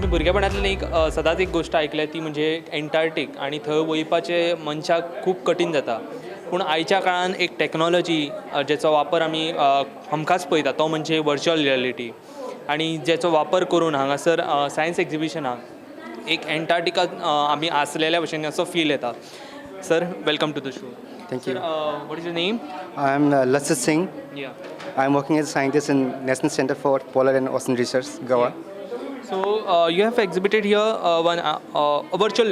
भुरगेपणांतल्यान एक सदांच एक गोश्ट आयकल्या ती म्हणजे एंटार्क्टीक आनी थंय वयपाचें मनशाक खूब कठीण जाता. पूण आयच्या काळान एक टॅक्नॉलॉजी जेचो वापर आमी हमखास पळयता तो म्हणजे वर्च्युअल रियलिटी आनी जेचो वापर करून हांगासर सायन्स एक्झिबिशनाक एक एंटार्क्टिका आमी आसलेल्या भशेन असो फील येता. Sir, welcome to the show. Thank you. What is your name? I'm Lassit Singh. Yeah. I'm working as a scientist in National Center for Polar and Ocean Research, Goa. So you have exhibited here one virtual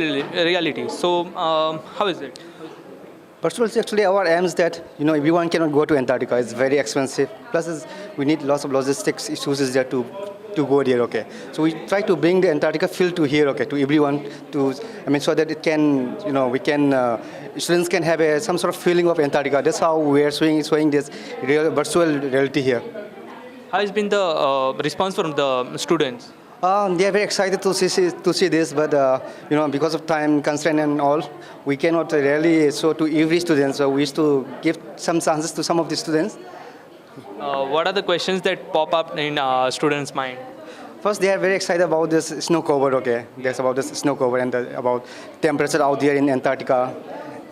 reality. So how is it? First of all, actually our aim is that everyone cannot go to Antarctica. It's very expensive. Plus, we need lots of logistics issues is there to go there. Okay, so we try to bring the Antarctica feel to here. Okay, to everyone so that it can we can students can have some sort of feeling of Antarctica. That's how we are showing this real virtual reality here. How has been the response from the students? They are very excited to see this, but because of time constraint and all, we cannot really show to every student. So we used to give some chances to some of the students. What are the questions that pop up in students' mind? First, they are very excited about this snow cover. Okay, that's about this snow cover and about temperature out there in Antarctica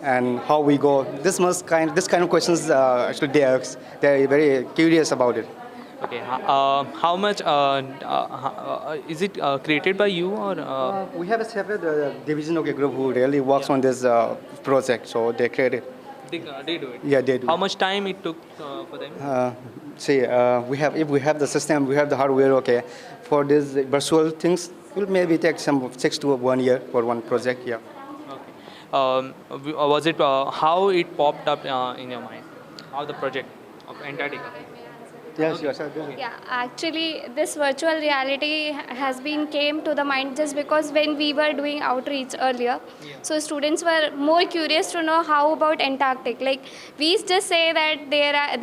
and how we go. This kind of questions actually they ask. They are very curious about it. Okay, how much is it created by you or? We have a separate division group who really works on this project, so they create it. They do it. Yeah, they do. How much time it took for them? If we have the system, we have the hardware. Okay, for these virtual things, it will maybe take some 6 to 1 year for one project. Yeah. Okay. Was it how it popped up in your mind? How the project of Antarctica? Yes, Okay. yes. Yeah, actually, this virtual reality has been came to the mind just because when we were doing outreach earlier, so students were more curious to know how about Antarctic. Like we just say that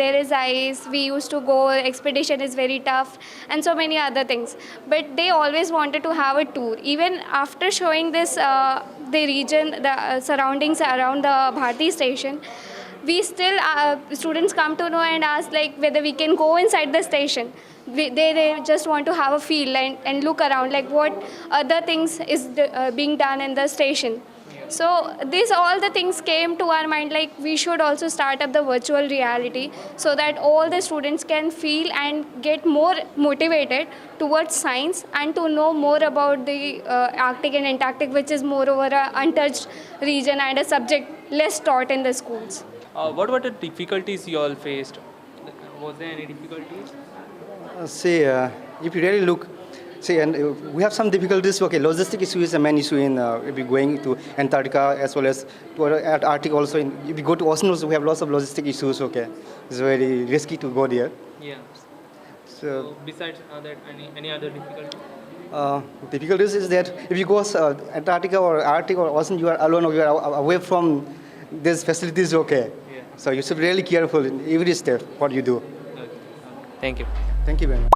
there is ice. We used to go. Expedition is very tough, and so many other things. But they always wanted to have a tour. Even after showing this, the region, the surroundings around the Bharti station. We still students come to know and ask like whether we can go inside the station. They just want to have a feel and look around like what other things is being done in the station. So these all the things came to our mind like we should also start up the virtual reality so that all the students can feel and get more motivated towards science and to know more about the Arctic and Antarctic, which is moreover a untouched region and a subject less taught in the schools. What were the difficulties you all faced? Was there any difficulties? If you really look, and we have some difficulties. Okay, logistic issue is a main issue in if we going to Antarctica as well as to Arctic also. If we go to ocean also, we have lots of logistic issues. Okay, it's very risky to go there. Yeah. So Besides that, any other difficulty? difficulties is that if you go Antarctica or Arctic or ocean, you are alone or you are away from these facilities. Okay, Yeah. so you should be really careful in every step what you do. Okay. Thank you. Thank you very much.